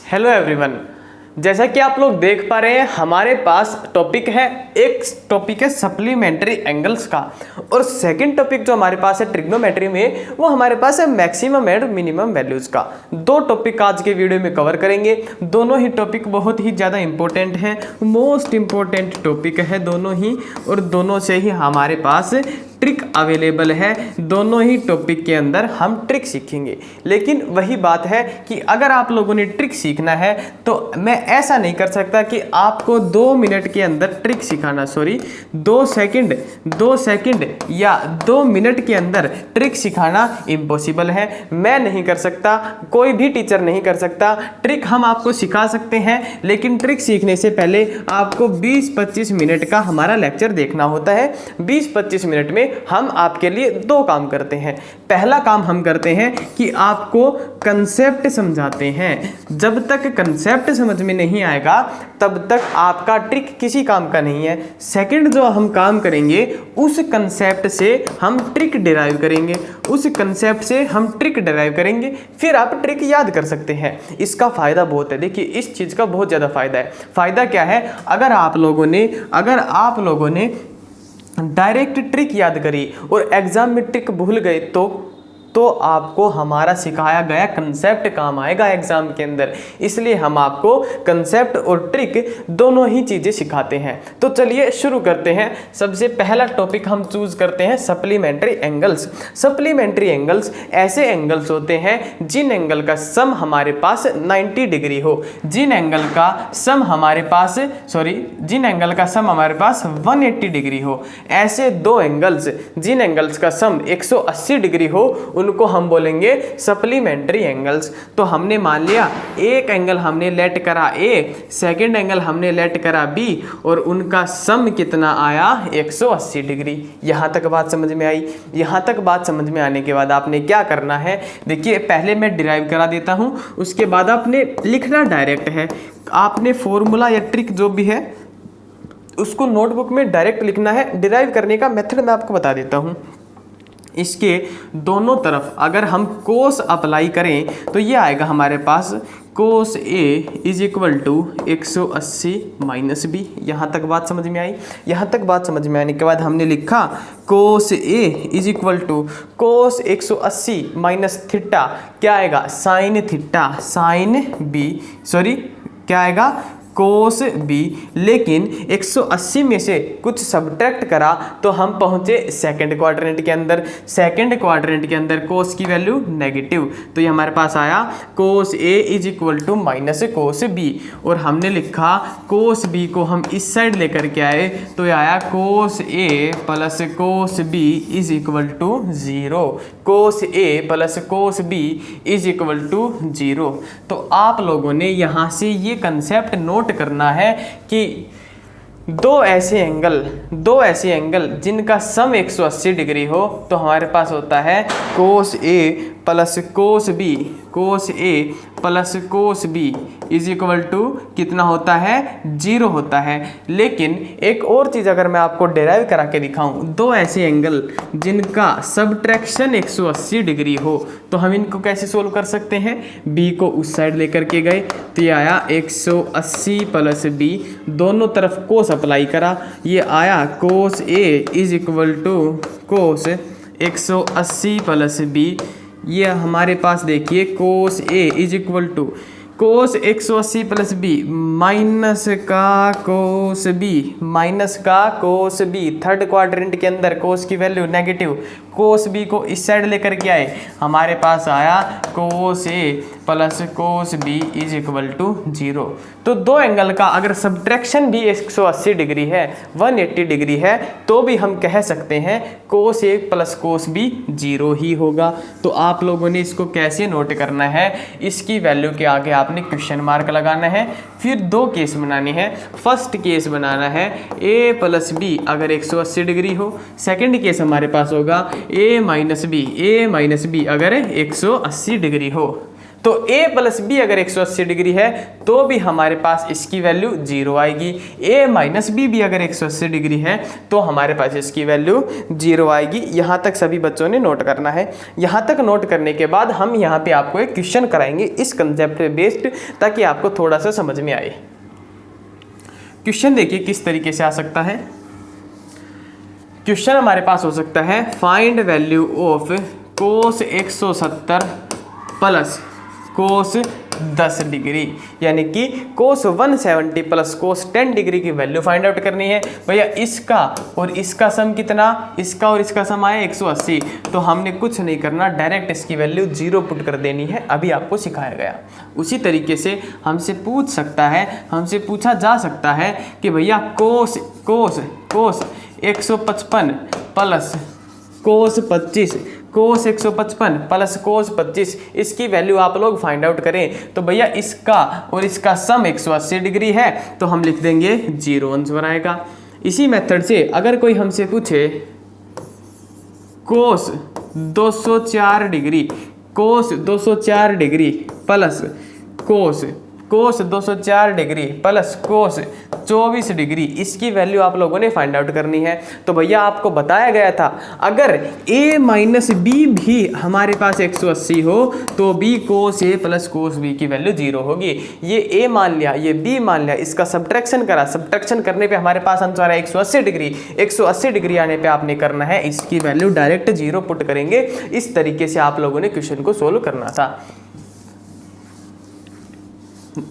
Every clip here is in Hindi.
हेलो एवरीवन, जैसा कि आप लोग देख पा रहे हैं हमारे पास टॉपिक है, एक टॉपिक है सप्लीमेंट्री एंगल्स का और सेकंड टॉपिक जो हमारे पास है ट्रिग्नोमेट्री में वो हमारे पास है मैक्सिमम एंड मिनिमम वैल्यूज का। दो टॉपिक आज के वीडियो में कवर करेंगे। दोनों ही टॉपिक बहुत ही ज़्यादा इंपॉर्टेंट है, मोस्ट इंपॉर्टेंट टॉपिक है दोनों ही, और दोनों से ही हमारे पास ट्रिक अवेलेबल है। दोनों ही टॉपिक के अंदर हम ट्रिक सीखेंगे, लेकिन वही बात है कि अगर आप लोगों ने ट्रिक सीखना है तो मैं ऐसा नहीं कर सकता कि आपको 2 मिनट के अंदर ट्रिक सिखाना, 2 सेकंड या 2 मिनट के अंदर ट्रिक सिखाना इम्पॉसिबल है। मैं नहीं कर सकता, कोई भी टीचर नहीं कर सकता। ट्रिक हम आपको सिखा सकते हैं, लेकिन ट्रिक सीखने से पहले आपको 20-25 मिनट का हमारा लेक्चर देखना होता है। 20-25 मिनट में हम आपके लिए 2 काम करते हैं। पहला काम हम करते हैं कि आपको कंसेप्ट समझाते हैं। जब तक कंसेप्ट समझ में नहीं आएगा तब तक आपका ट्रिक किसी काम का नहीं है। सेकंड जो हम काम करेंगे उस कंसेप्ट से हम ट्रिक डिराइव करेंगे, फिर आप ट्रिक याद कर सकते हैं। इसका फायदा बहुत है। देखिए, इस चीज का बहुत ज्यादा फायदा है। फायदा क्या है? अगर आप लोगों ने डायरेक्ट ट्रिक याद करी और एग्जाम में ट्रिक भूल गए तो आपको हमारा सिखाया गया कंसेप्ट काम आएगा एग्जाम के अंदर। इसलिए हम आपको कंसेप्ट और ट्रिक दोनों ही चीजें सिखाते हैं। तो चलिए शुरू करते हैं। सबसे पहला टॉपिक हम चूज करते हैं सप्लीमेंट्री एंगल्स। सप्लीमेंट्री एंगल्स ऐसे एंगल्स होते हैं जिन एंगल का सम हमारे पास 90 डिग्री हो, जिन एंगल का सम हमारे पास 180 डिग्री हो। ऐसे 2 एंगल्स जिन एंगल्स का सम 180 डिग्री हो उनको हम बोलेंगे सप्लीमेंट्री एंगल्स। तो हमने मान लिया एक एंगल हमने लेट करा A, सेकंड एंगल हमने लेट करा B और उनका सम कितना आया? 180 डिग्री। यहाँ तक बात समझ में आई? यहाँ तक बात समझ में आने के बाद आपने क्या करना है? देखिए, पहले मैं डिराइव करा देता हूँ, उसके बाद आपने लिखना डायरेक्ट है। आपने फॉर्मूला या ट्रिक जो भी है उसको नोटबुक में डायरेक्ट लिखना है। डिराइव करने का मेथड मैं आपको बता देता हूँ। इसके दोनों तरफ अगर हम कोस अप्लाई करें तो ये आएगा हमारे पास cos A is equal to 180 minus B। यहाँ तक बात समझ में आई? यहाँ तक बात समझ में आने के बाद हमने लिखा cos A is equal to cos 180 minus theta, क्या आएगा? साइन थीटा, साइन B, क्या आएगा? कोस B। लेकिन 180 में से कुछ सब्ट्रैक्ट करा तो हम पहुंचे सेकंड क्वाड्रेंट के अंदर। सेकंड क्वाड्रेंट के अंदर कोस की वैल्यू नेगेटिव, तो ये हमारे पास आया cos A is equal to minus cos B। और हमने लिखा कोस B को हम इस साइड लेकर के आए तो ये आया cos A plus cos B is equal to 0। Cos A plus cos B is equal to 0। तो आप लोगों ने यहाँ से ये कंसेप्ट नोट करना है कि दो ऐसे एंगल जिनका सम 180 डिग्री हो तो हमारे पास होता है cos A plus cos B, cos A plus cos B is equal to कितना होता है? 0 होता है। लेकिन एक और चीज़ अगर मैं आपको डिराइव करा के दिखाऊं, 2 ऐसे एंगल जिनका सब्ट्रैक्शन 180 डिग्री हो तो हम इनको कैसे सोल्व कर सकते हैं? B को उस साइड लेकर के गए तो ये आया 180 प्लस B, दोनों तरफ कोस अप्लाई करा, ये आया cos A is equal to cos 180 plus B। ये हमारे पास देखिए cos A is equal to cos 180 plus B minus का कोस B। थर्ड क्वाड्रेंट के अंदर कोस की वैल्यू नेगेटिव, कोस B को इस साइड लेकर के आए, हमारे पास आया cos A plus cos B is equal to 0। तो 2 एंगल का अगर सब्ट्रैक्शन भी 180 डिग्री है, 180 डिग्री है, तो भी हम कह सकते हैं कोस A प्लस कोस B 0 ही होगा। तो आप लोगों ने इसको कैसे नोट करना है? इसकी वैल्यू के आगे आपने क्वेश्चन मार्क लगाना है, फिर 2 केस बनानी है। फर्स्ट केस बनाना है A प्लस B अगर 180 डिग्री हो, सेकंड केस हमारे पास होगा A माइनस B अगर 180 डिग्री हो। तो a प्लस बी अगर 180 डिग्री है तो भी हमारे पास इसकी वैल्यू 0 आएगी, a माइनस बी भी अगर 180 डिग्री है तो हमारे पास इसकी वैल्यू 0 आएगी। यहाँ तक सभी बच्चों ने नोट करना है। यहाँ तक नोट करने के बाद हम यहाँ पे आपको एक क्वेश्चन कराएंगे इस कंसेप्ट पे बेस्ड, ताकि आपको थोड़ा सा समझ में आए। क्वेश्चन देखिए किस तरीके से आ सकता है। क्वेश्चन हमारे पास हो सकता है find value of cos 170 plus cos 10 degree, यानी कि कोस 170 प्लस कोस 10 डिग्री की वैल्यू फाइंड आउट करनी है। भैया इसका और इसका सम कितना, इसका और इसका सम आया 180, तो हमने कुछ नहीं करना, डायरेक्ट इसकी वैल्यू 0 पुट कर देनी है। अभी आपको सिखाया गया उसी तरीके से हमसे पूछ सकता है, हमसे पूछा जा सकता है कि भैया कोस 155 प्लस कोस 25, कोस 155 प्लस कोस 25, इसकी वैल्यू आप लोग फाइंड आउट करें। तो भैया इसका और इसका सम 180 डिग्री है तो हम लिख देंगे 0 आंसर आएगा। इसी मेथड से अगर कोई हमसे पूछे कोस 204 डिग्री, कोस 204 degree plus cos 204 degree plus cos 24 degree, इसकी वैल्यू आप लोगों ने फाइंड आउट करनी है। तो भैया आपको बताया गया था अगर a माइनस बी भी हमारे पास 180 हो तो b cos a plus cos b की वैल्यू 0 होगी। ये a मान लिया, ये b मान लिया, इसका सब्ट्रैक्शन करा, सब्ट्रैक्शन करने पे हमारे पास आंसर है 180 डिग्री। 180 डिग्री आने पे आपने करना है इसकी वैल्यू डायरेक्ट 0 पुट करेंगे। इस तरीके से आप लोगों ने क्वेश्चन को सोल्व करना था।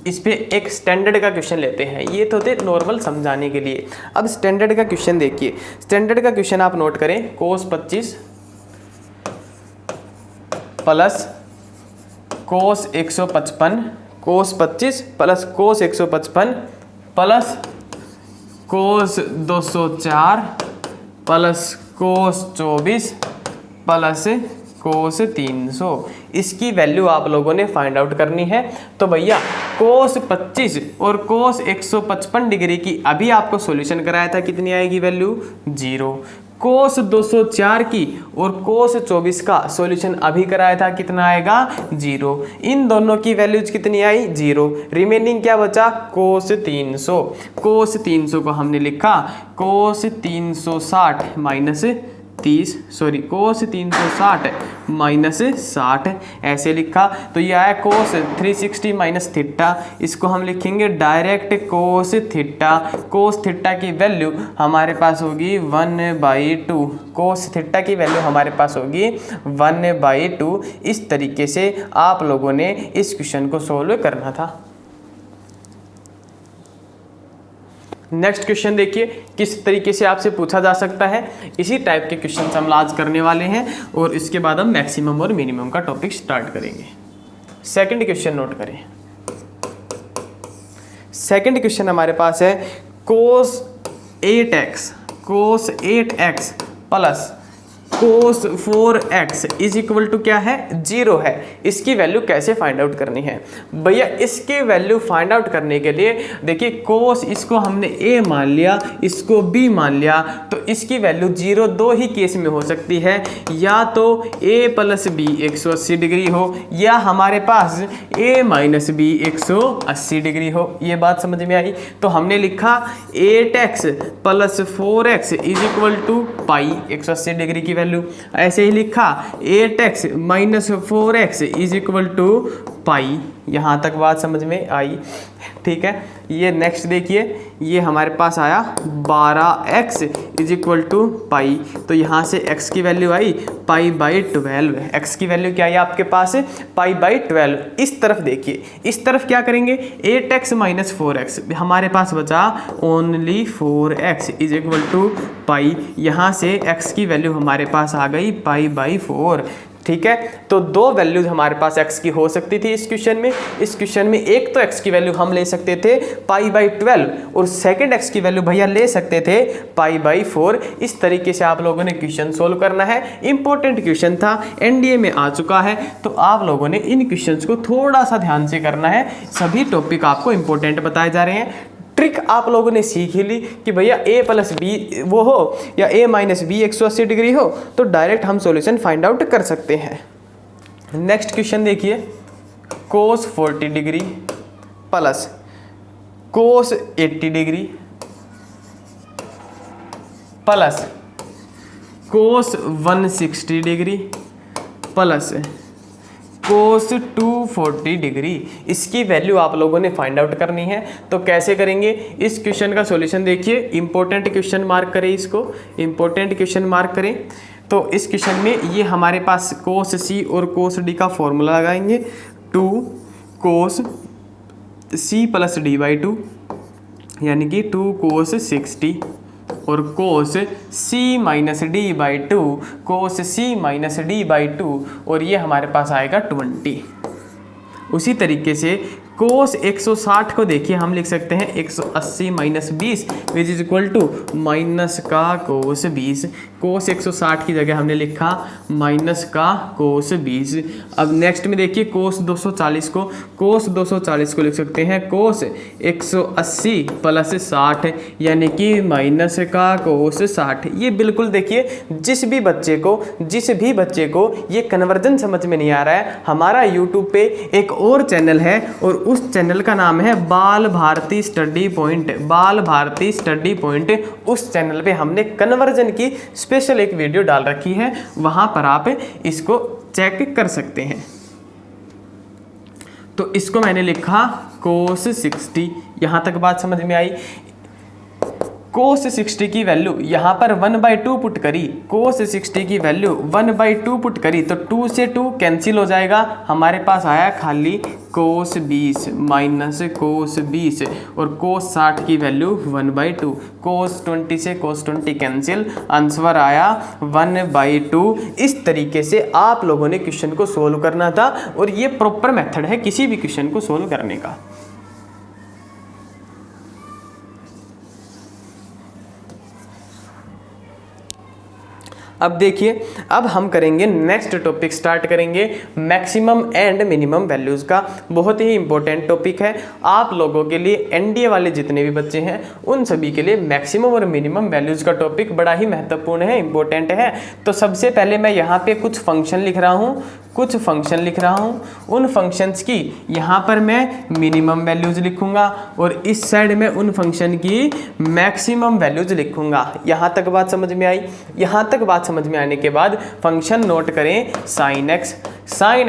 इस पे एक स्टैंडर्ड का क्वेश्चन लेते हैं, ये तो थे नॉर्मल समझाने के लिए। अब स्टैंडर्ड का क्वेश्चन देखिए। स्टैंडर्ड का क्वेश्चन आप नोट करें, कोस 25 प्लस कोस 155, कोस 25 plus cos 155 plus cos 204 plus cos 24 plus cos 300, इसकी वैल्यू आप लोगों ने फाइंड आउट करनी है। तो भैया कोस 25 और कोस 155 डिग्री की अभी आपको सॉल्यूशन कराया था, कितनी आएगी वैल्यू 0। कोस 204 की और कोस 24 का सॉल्यूशन अभी कराया था, कितना आएगा 0। इन दोनों की वैल्यूज कितनी आई 0। रिमेनिंग क्या बचा कोस 300। कोस 300 को हमने लिखा कोस 360 माइनस 30, सॉरी कोस 360 माइनस 60 ऐसे लिखा। तो ये आया कोस 360 माइनस थीटा, इसको हम लिखेंगे direct cos theta. Cos theta की वैल्यू हमारे पास होगी 1/2, कोस थीटा की वैल्यू हमारे पास होगी 1/2। इस तरीके से आप लोगों ने इस क्वेश्चन को सोल्व करना था। नेक्स्ट क्वेश्चन देखिए किस तरीके से आपसे पूछा जा सकता है। इसी टाइप के क्वेश्चन हम आज करने वाले हैं और इसके बाद हम मैक्सिमम और मिनिमम का टॉपिक स्टार्ट करेंगे। सेकंड क्वेश्चन नोट करें। सेकंड क्वेश्चन हमारे पास है cos 8x plus cos 4x is equal to क्या है 0 है। इसकी वैल्यू कैसे फाइंड आउट करनी है भैया? इसकी वैल्यू फाइंड आउट करने के लिए देखिए कोस इसको हमने a मान लिया, इसको b मान लिया, तो इसकी वैल्यू 0 दो ही केस में हो सकती है, या तो a प्लस बी 180 डिग्री हो या हमारे पास a माइनस बी 180 डिग्री हो। ये बात समझ में आई? तो हमने लिखा 8x plus 4x is equal to pi 180 degree की वैल्यू। ऐसे ही लिखा 8x minus 4x is equal to pi. यहाँ तक बात समझ में आई? ठीक है। ये नेक्स्ट देखिए, ये हमारे पास आया 12x इज इक्वल टू पाई। तो यहाँ से x की वैल्यू आई पाई/12। x की वैल्यू क्या आई आपके पास पाई/12। इस तरफ देखिए, इस तरफ क्या करेंगे 8x माइनस 4x, हमारे पास बचा only 4x is equal to pi. यहाँ से x की वैल्यू हमारे पास आ गई पाई/4। ठीक है। तो दो वैल्यूज हमारे पास x की हो सकती थी इस क्वेश्चन में। इस क्वेश्चन में एक तो x की वैल्यू हम ले सकते थे पाई/12 और सेकंड x की वैल्यू भैया ले सकते थे पाई/4। इस तरीके से आप लोगों ने क्वेश्चन सोल्व करना है। इंपॉर्टेंट क्वेश्चन था, एनडीए में आ चुका है, तो आप लोगों ने इन क्वेश्चंस को थोड़ा सा ध्यान से करना है। सभी टॉपिक आपको इंपॉर्टेंट बताए जा रहे हैं। ट्रिक आप लोगों ने सीख ही ली कि भैया a प्लस बी वो हो या a माइनस बी 180 डिग्री हो, तो डायरेक्ट हम सॉल्यूशन फाइंड आउट कर सकते हैं। नेक्स्ट क्वेश्चन देखिए, कोस 40 degree plus cos 80 degree plus cos 160 degree plus cos 240 degree. इसकी वैल्यू आप लोगों ने फाइंड आउट करनी है। तो कैसे करेंगे इस क्वेश्चन का सॉल्यूशन? देखिए, इंपॉर्टेंट क्वेश्चन मार्क करें, इसको इंपॉर्टेंट क्वेश्चन मार्क करें। तो इस क्वेश्चन में ये हमारे पास कोस सी और कोस डी का फॉर्मूला लगाएंगे, 2 cos C plus D by 2 यानी कि 2 कोस 60 और cos C minus D by 2 cos C minus D by 2 और ये हमारे पास आएगा 20। उसी तरीके से कोस 160 को देखिए, हम लिख सकते हैं 180 minus 20 which is equal to minus का कोस 20। कोस 160 की जगह हमने लिखा माइनस का कोस 20। अब नेक्स्ट में देखिए कोस 240 को लिख सकते हैं कोस 180 प्लस 60 यानी कि माइनस का कोस 60। ये बिल्कुल देखिए, जिस भी बच्चे को ये कन्वर्जन समझ में नहीं आ रहा है, हमारा यूट्यूब पे एक और चैनल है और उस चैनल का नाम है बाल Bharti study point. Bal Bharti study point, उस चैनल पे हमने कन्वर्जन की स्पेशल एक वीडियो डाल रखी है, वहां पर आप इसको चेक कर सकते हैं। तो इसको मैंने लिखा कोस 60, यहां तक बात समझ में आई। कोस 60 की वैल्यू यहाँ पर 1/2 पुट करी, कोस 60 की वैल्यू 1/2 पुट करी तो 2 से 2 कैंसिल हो जाएगा, हमारे पास आया खाली कोस 20 माइनस कोस 20 और कोस 60 की वैल्यू 1/2। कोस 20 से कोस 20 कैंसिल, आंसर आया 1/2। इस तरीके से आप लोगों ने क्वेश्चन को सोल्व करना था और ये प्रॉपर मेथड है किसी भी क्वेश्चन को सोल्व करने का। अब देखिए, अब हम करेंगे नेक्स्ट टॉपिक, स्टार्ट करेंगे मैक्सिमम एंड मिनिमम वैल्यूज़ का। बहुत ही इंपॉर्टेंट टॉपिक है आप लोगों के लिए, एनडीए वाले जितने भी बच्चे हैं उन सभी के लिए मैक्सिमम और मिनिमम वैल्यूज़ का टॉपिक बड़ा ही महत्वपूर्ण है, इंपॉर्टेंट है। तो सबसे पहले मैं यहाँ पे कुछ फंक्शन लिख रहा हूँ, उन फंक्शंस की यहाँ पर मैं मिनिमम वैल्यूज़ लिखूँगा और इस साइड में उन फंक्शन की मैक्सिमम वैल्यूज़ लिखूँगा। यहाँ तक बात समझ में आई? यहाँ तक बात समझ में आने के बाद फंक्शन नोट करें साइन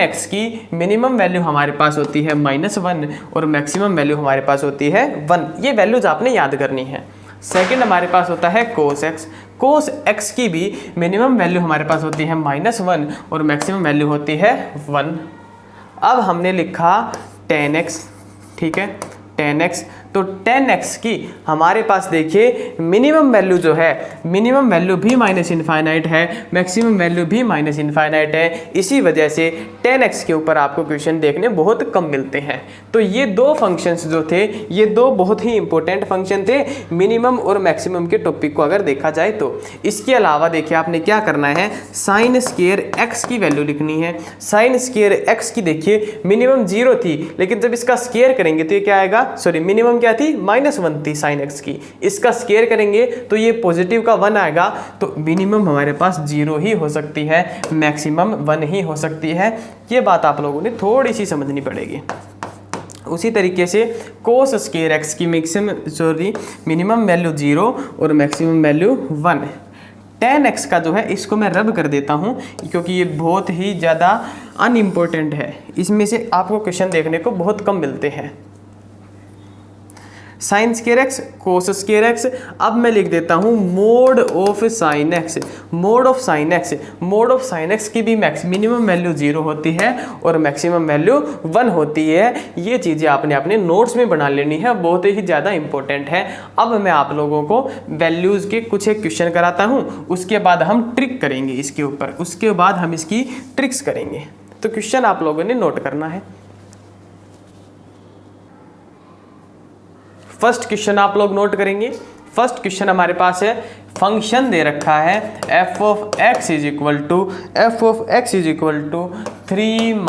एक्स की मिनिमम वैल्यू हमारे पास होती है -1 और मैक्सिमम वैल्यू हमारे पास होती है 1। ये वैल्यूज आपने याद करनी है। सेकंड हमारे पास होता है कोस एक्स की भी मिनिमम वैल्यू हमारे पास होती है -1 और मैक्सिमम वैल्यू होती है 1। अब हमने लिखा tan x, ठीक है, tan x। तो tan x की हमारे पास देखिए मिनिमम वैल्यू जो है, मिनिमम वैल्यू भी -इनफाइनाइट है, मैक्सिमम वैल्यू भी -इनफाइनाइट है। इसी वजह से tan x के ऊपर आपको क्वेश्चन देखने बहुत कम मिलते हैं। तो ये दो फंक्शंस जो थे, ये दो बहुत ही इंपॉर्टेंट फंक्शन थे मिनिमम और मैक्सिमम के टॉपिक को अगर देखा जाए तो। इसके अलावा देखिए आपने क्या करना है, साइन स्क्वायर x की वैल्यू लिखनी है। साइन स्क्वायर x की देखिए मिनिमम 0 थी, लेकिन जब इसका स्क्वायर करेंगे तो ये क्या आएगा, सॉरी मिनिमम क्या थी, -1 थी साइन एक्स की। इसका स्क्वायर करेंगे तो ये पॉजिटिव का 1 आएगा, तो मिनिमम हमारे पास 0 ही हो सकती है, मैक्सिमम 1 ही हो सकती है। ये बात आप लोगों ने थोड़ी सी समझनी पड़ेगी। उसी तरीके से कोस स्क्वायर एक्स की मिनिमम वैल्यू 0 और मैक्सिमम वैल्यू 1। tan x का जो है इसको मैं रब कर देता हूँ क्योंकि ये बहुत ही ज़्यादा अनइम्पोर्टेंट है, इसमें से आपको क्वेश्चन देखने को बहुत कम मिलते हैं। Sine square x, cos square x. अब मैं लिख देता हूँ mode of sine x. Mode of sine x की भी मिनिमम वैल्यू 0 होती है और मैक्सिमम वैल्यू 1 होती है। ये चीज़ें आपने अपने नोट्स में बना लेनी है, बहुत ही ज़्यादा इंपॉर्टेंट है। अब मैं आप लोगों को वैल्यूज़ के कुछ एक क्वेश्चन कराता हूँ, उसके बाद हम ट्रिक करेंगे इसके ऊपर, उसके बाद हम इसकी ट्रिक्स करेंगे। तो क्वेश्चन आप लोगों ने नोट करना है। फर्स्ट क्वेश्चन आप लोग नोट करेंगे। फर्स्ट क्वेश्चन हमारे पास है, फंक्शन दे रखा है f of x is equal to 3 -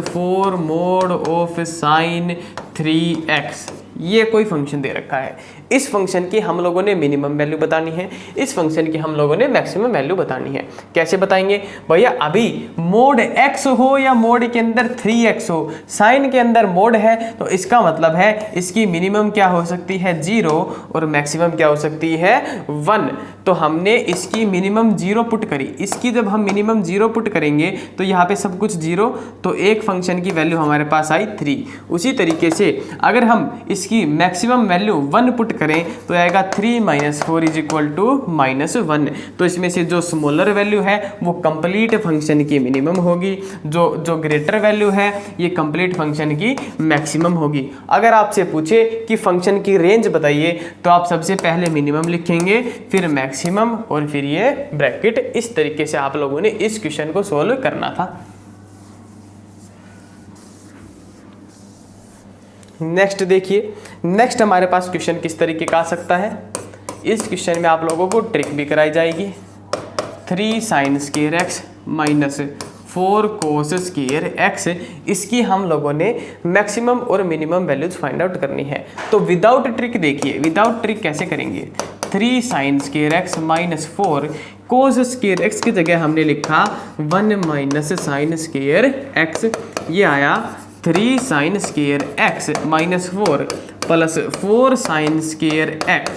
4 mod of sin 3x। ये कोई फंक्शन दे रखा है, इस फंक्शन की हम लोगों ने मिनिमम वैल्यू बतानी है, इस फंक्शन की हम लोगों ने मैक्सिमम वैल्यू बतानी है। कैसे बताएंगे भैया? अभी मोड x हो या मोड के अंदर 3x हो, साइन के अंदर मोड है तो इसका मतलब है इसकी मिनिमम क्या हो सकती है 0 और मैक्सिमम क्या हो सकती है 1। तो हमने इसकी मिनिमम 0 पुट करी, इसकी जब हम मिनिमम 0 पुट करेंगे तो यहाँ पे सब कुछ 0, तो एक फंक्शन की वैल्यू हमारे पास आई 3। उसी तरीके से अगर हम इसकी मैक्सिमम वैल्यू 1 पुट करें तो आएगा 3 - 4 = -1। तो इसमें से जो स्मॉलर वैल्यू है वो कंप्लीट फंक्शन की मिनिमम होगी, जो ग्रेटर वैल्यू है ये कंप्लीट फंक्शन की मैक्सिमम होगी। अगर आपसे पूछे कि फंक्शन की रेंज बताइए तो आप सबसे पहले मिनिमम लिखेंगे, फिर मैक्सिमम और फिर ये ब्रैकेट। इस तरीके से आप लोगों ने इस क्वेश्चन को सॉल्व करना था। नेक्स्ट देखिए, नेक्स्ट हमारे पास क्वेश्चन किस तरीके का आ सकता है। इस क्वेश्चन में आप लोगों को ट्रिक भी कराई जाएगी। 3 sin square x - 4 cos square x, इसकी हम लोगों ने मैक्सिमम और मिनिमम वैल्यूज फाइंड आउट करनी है। तो विदाउट ट्रिक देखिए, विदाउट ट्रिक कैसे करेंगे। 3 sin square x - 4 cos square x की जगह हमने लिखा 1 - sin स्क्वायर x, ये आया 3 sin square x - 4 + 4 sin square x।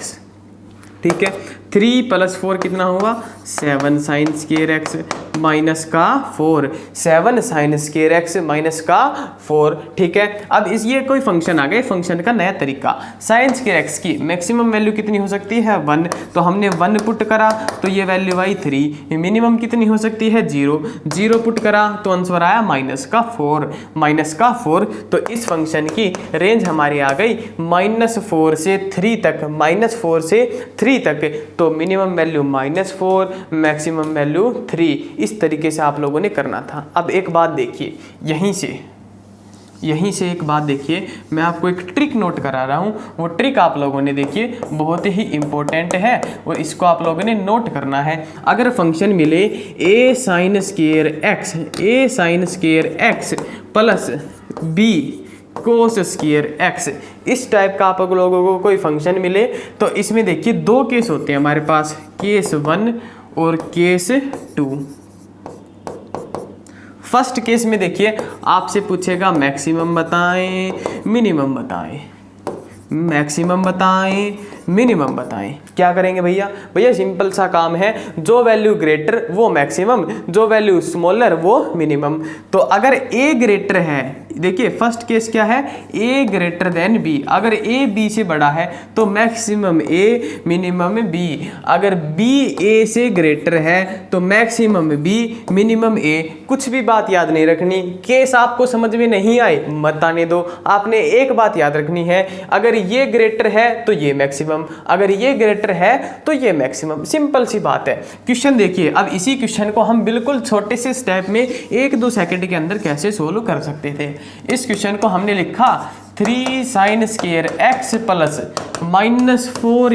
ठीक है, 3 + 4 कितना होगा 7 sin स्क्वायर x माइनस का 4, 7 sin स्क्वायर x माइनस का 4। ठीक है, अब इस ये कोई फंक्शन आ गया, फंक्शन का नया तरीका। sin स्क्वायर x की मैक्सिमम वैल्यू कितनी हो सकती है 1, तो हमने 1 पुट करा तो ये वैल्यू आई 3। मिनिमम कितनी हो सकती है 0, 0 पुट करा तो आंसर आया -4। तो इस फंक्शन की रेंज हमारी आ गई -4 से 3 तक, -4 से 3 तक। तो मिनिमम वैल्यू -4, मैक्सिमम वैल्यू 3। इस तरीके से आप लोगों ने करना था। अब एक बात देखिए, यहीं से एक बात देखिए, मैं आपको एक ट्रिक नोट करा रहा हूँ। वो ट्रिक आप लोगों ने देखिए बहुत ही इंपॉर्टेंट है और इसको आप लोगों ने नोट करना है। अगर फंक्शन मिले a sin square x plus b cos square x, इस टाइप का आप लोगों को कोई फंक्शन मिले तो इसमें देखिए 2 केस होते हैं हमारे पास, केस 1 और केस 2। फर्स्ट केस में देखिए आपसे पूछेगा मैक्सिमम बताएं, मिनिमम बताएं, मैक्सिमम बताएं, मिनिमम बताएं। क्या करेंगे भैया? भैया सिंपल सा काम है, जो वैल्यू ग्रेटर वो मैक्सिमम, जो वैल्यू स्मॉलर वो मिनिमम। तो अगर a ग्रेटर है, देखिए फर्स्ट केस क्या है, a ग्रेटर देन b। अगर a b से बड़ा है तो मैक्सिमम a मिनिमम b। अगर b a से ग्रेटर है तो मैक्सिमम b मिनिमम a। कुछ भी बात याद नहीं रखनी, केस आपको समझ में नहीं आए मत आने दो। आपने एक बात याद रखनी है, अगर ये ग्रेटर है तो ये मैक्सिमम, अगर ये ग्रेटर है तो ये मैक्सिमम। सिंपल सी बात है। क्वेश्चन देखिए, अब इसी क्वेश्चन को हम बिल्कुल छोटे से स्टेप में 1-2 सेकंड के अंदर कैसे सोल्व कर सकते थे। इस क्वेश्चन को हमने लिखा 3 sin square x plus -4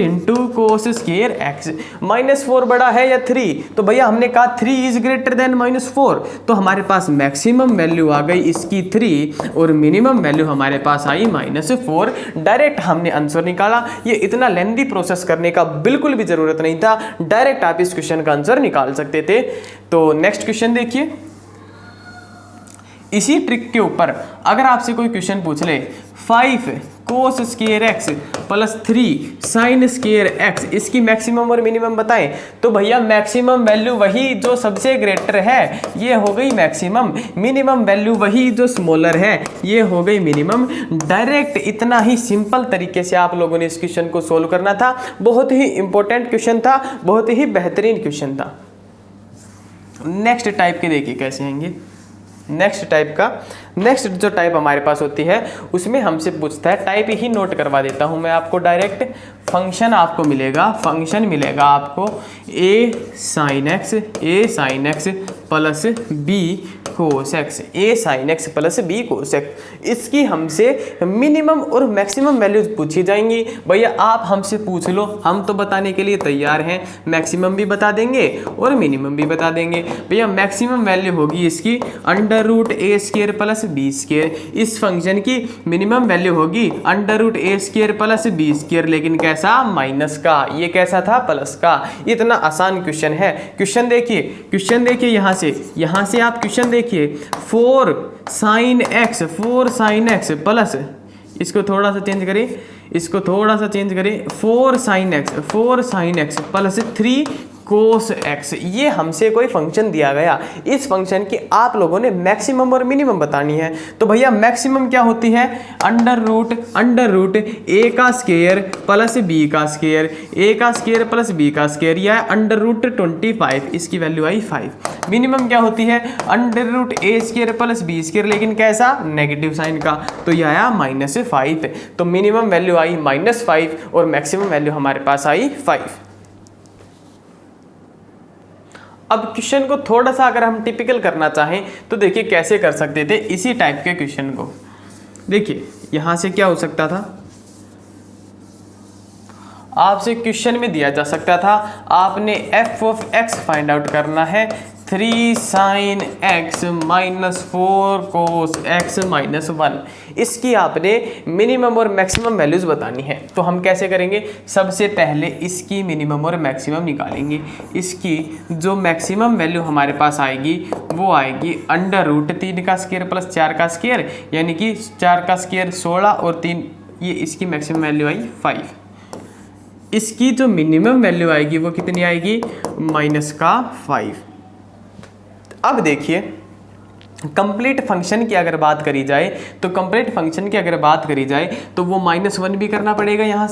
cos square x। -4 बड़ा है या 3? तो भैया हमने कहा 3 इज ग्रेटर देन -4, तो हमारे पास मैक्सिमम वैल्यू आ गई इसकी 3 और मिनिमम वैल्यू हमारे पास आई -4। डायरेक्ट हमने आंसर निकाला। ये इतना लेंथी प्रोसेस करने का बिल्कुल भी जरूरत नहीं था, डायरेक्ट आप इस क्वेश्चन का आंसर निकाल सकते थे। तो नेक्स्ट क्वेश्चन देखिए, इसी ट्रिक के ऊपर अगर आपसे कोई क्वेश्चन पूछ ले 5 cos square x plus 3 sin square x, इसकी मैक्सिमम और मिनिमम बताएं। तो भैया मैक्सिमम वैल्यू वही जो सबसे ग्रेटर है, ये हो गई मैक्सिमम। मिनिमम वैल्यू वही जो स्मॉलर है, ये हो गई मिनिमम। डायरेक्ट इतना ही सिंपल तरीके से आप लोगों ने इस क्वेश्चन को सोल्व करना था। बहुत ही इंपॉर्टेंट क्वेश्चन था, बहुत ही बेहतरीन क्वेश्चन था। नेक्स्ट टाइप के देखिए कैसे आएंगे। नेक्स्ट जो टाइप हमारे पास होती है उसमें हमसे पूछता है, टाइप ही नोट करवा देता हूं मैं आपको डायरेक्ट। फंक्शन आपको मिलेगा आपको a sin x plus b cos x, a sine x plus b cos x. इसकी हमसे मिनिमम और मैक्सिमम वैल्यूज पूछी जाएंगी। भैया आप हमसे पूछ लो, हम तो बताने के लिए तैयार हैं, मैक्सिमम भी बता देंगे और मिनिमम भी बता देंगे। भैया मैक्सिमम वैल्यू होगी इसकी अंडर रूट ए स्क्वायर प्लस बी स्क्वायर। इस फंक्शन की मिनिमम वैल्यू होगी अंडर रूट ए स्क्वायर प्लस बी स्क्वायर, लेकिन कैसा, माइनस का। ये कैसा था, प्लस का। इतना आसान क्वेश्चन है। क्वेश्चन देखिए यहाँ से आप क्वेश्चन देखिए, 4 साइन एक्स प्लस, इसको थोड़ा सा चेंज करें, 4 sign x plus 3 cos x. ये हमसे कोई फंक्शन दिया गया, इस फंक्शन की आप लोगों ने मैक्सिमम और मिनिमम बतानी है। तो भैया मैक्सिमम क्या होती है, अंडर रूट ए का स्क्वायर प्लस बी का स्क्वायर प्लस बी का स्क्वायर, या अंडर रूट 25, इसकी वैल्यू आई 5। मिनिमम क्या होती है, अंडर रूट ए स्क्वायर प्लस बी स्क्वायर, लेकिन कैसा, नेगेटिव साइन का, तो यह आया -5। तो मिनिमम वैल्यू आई -5 और मैक्सिमम वैल्यू हमारे पास आई 5। अब क्वेश्चन को थोड़ा सा अगर हम टिपिकल करना चाहें तो देखिए कैसे कर सकते थे इसी टाइप के क्वेश्चन को। देखिए यहाँ से क्या हो सकता था, आपसे क्वेश्चन में दिया जा सकता था, आपने F of x find out करना है, 3 sine x minus 4 cos x minus 1। इसकी आपने मिनिमम और मैक्सिमम वैल्यूज बतानी है। तो हम कैसे करेंगे, सबसे पहले इसकी मिनिमम और मैक्सिमम निकालेंगे। इसकी जो मैक्सिमम वैल्यू हमारे पास आएगी वो आएगी अंडर रूट 3 का स्क्वायर प्लस 4 का स्क्वायर, यानी कि 4 का स्क्वायर 16 और 3, ये इसकी मैक्सिमम वैल्यू आई 5। इसकी जो मिनिमम वैल्यू आएगी वो कितनी आएगी, -5। अब देखिए कंप्लीट फंक्शन की अगर बात करी जाए तो वो -1 भी करना पड़ेगा, यहाँ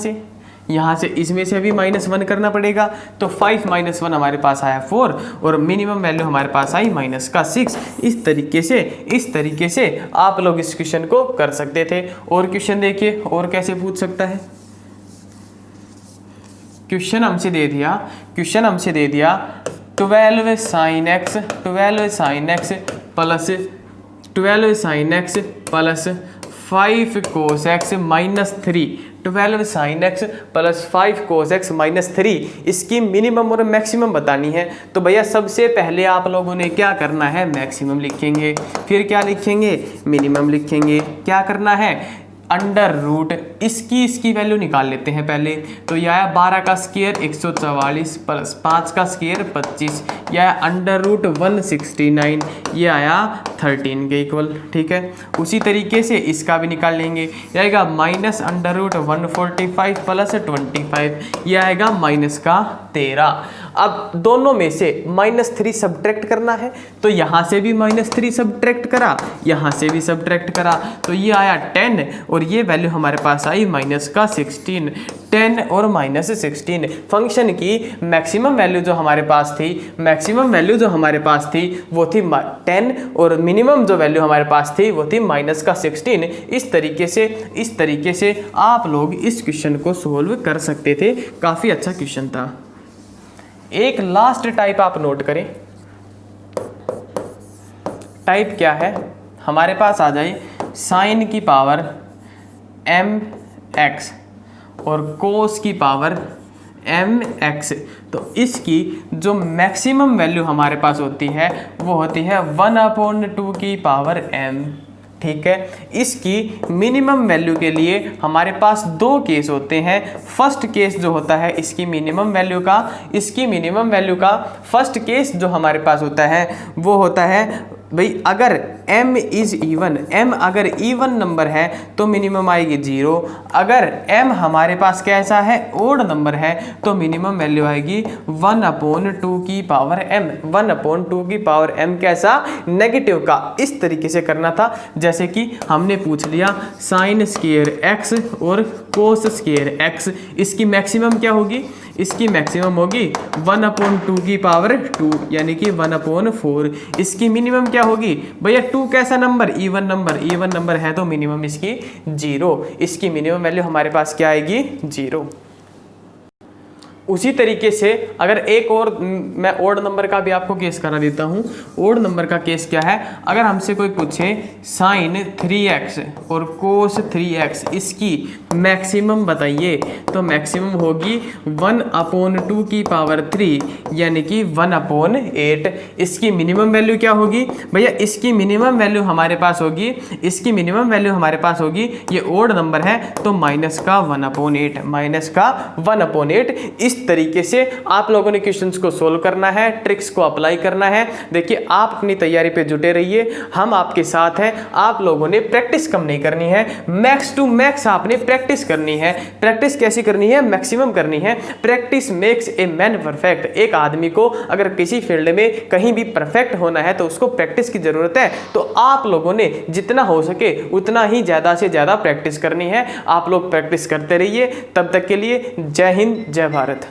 से इसमें से भी -1 करना पड़ेगा। तो 5 - 1 हमारे पास आया 4 और मिनिमम वैल्यू हमारे पास आई -6। इस तरीके से आप लोग इस क्वेश्चन को कर सकते थे। और क्वेश्चन देखिए और कैसे पूछ सकता है। क्वेश्चन हमसे दे दिया 12 sign x plus 5 cos x -3। 12 sign x plus 5 cos x -3, इसकी मिनिमम और मैक्सिमम बतानी है। तो भैया सबसे पहले आप लोगों ने क्या करना है, मैक्सिमम लिखेंगे, फिर क्या लिखेंगे, मिनिमम लिखेंगे। क्या करना है, अंडर रूट इसकी वैल्यू निकाल लेते हैं पहले। तो यह आया 12 का स्क्वायर 144 प्लस 5 का स्क्वायर 25, यह अंडर रूट 169, ये आया 13 के इक्वल। ठीक है, उसी तरीके से इसका भी निकाल लेंगे, यह आएगा माइनस अंडर रूट 145 प्लस 25, यह आएगा -13। अब दोनों में से -3 सब्ट्रैक्ट करना है, तो यहाँ से भी -3 सब्ट्रैक्ट करा, यहाँ से भी सब्ट्रैक्ट करा, तो ये आया 10 और ये वैल्यू हमारे पास आई -16। 10 और -16 फंक्शन की मैक्सिमम वैल्यू जो हमारे पास थी वो थी 10 और मिनिमम जो वैल्यू हमारे पास थी वो थी -16। इस तरीके से आप लोग इस क्वेश्चन को सोल्व कर सकते थे। काफ़ी अच्छा क्वेश्चन था। एक लास्ट टाइप आप नोट करें। टाइप क्या है, हमारे पास आ जाए साइन की पावर mx और कोस की पावर mx। तो इसकी जो मैक्सिमम वैल्यू हमारे पास होती है वो होती है 1/2 की पावर m। ठीक है, इसकी मिनिमम वैल्यू के लिए हमारे पास 2 केस होते हैं। फर्स्ट केस जो होता है इसकी मिनिमम वैल्यू का फर्स्ट केस जो हमारे पास होता है वो होता है भाई, अगर m इज़ इवन, m अगर इवन नंबर है तो मिनिमम आएगी 0। अगर m हमारे पास कैसा है, ओड नंबर है, तो मिनिमम वैल्यू आएगी 1/2 की पावर m। 1/2 की पावर m कैसा, नेगेटिव का। इस तरीके से करना था, जैसे कि हमने पूछ लिया साइन स्क्वायर x और कोस स्क्वायर x, इसकी मैक्सिमम क्या होगी, इसकी मैक्सिमम होगी 1/2 की पावर 2 यानी कि 1/4। इसकी मिनिमम क्या होगी भैया, 2 कैसा नंबर, इवन नंबर है तो मिनिमम इसकी 0। इसकी मिनिमम वैल्यू हमारे पास क्या आएगी, 0। उसी तरीके से अगर एक और मैं ओड नंबर का भी आपको केस करा देता हूँ। ओड नंबर का केस क्या है, अगर हमसे कोई पूछे साइन 3x और कोस 3x इसकी मैक्सिमम बताइए, तो मैक्सिमम होगी 1/2 की पावर 3 यानी कि 1/8। इसकी मिनिमम वैल्यू क्या होगी भैया, इसकी मिनिमम वैल्यू हमारे पास होगी, इसकी मिनिमम वैल्यू हमारे पास होगी, ये ओड नंबर है तो माइनस का 1/8, माइनस का 1/8। इस तरीके से आप लोगों ने क्वेश्चंस को सोल्व करना है, ट्रिक्स को अप्लाई करना है। देखिए आप अपनी तैयारी पे जुटे रहिए, हम आपके साथ हैं। आप लोगों ने प्रैक्टिस कम नहीं करनी है, मैक्स टू मैक्स आपने प्रैक्टिस करनी है। प्रैक्टिस कैसी करनी है, मैक्सिमम करनी है। Practice makes a man perfect. एक आदमी को अगर किसी फील्ड में कहीं भी परफेक्ट होना है तो उसको प्रैक्टिस की जरूरत है। तो आप लोगों ने जितना हो सके उतना ही ज्यादा से ज्यादा प्रैक्टिस करनी है। आप लोग प्रैक्टिस करते रहिए। तब तक के लिए जय हिंद, जय भारत।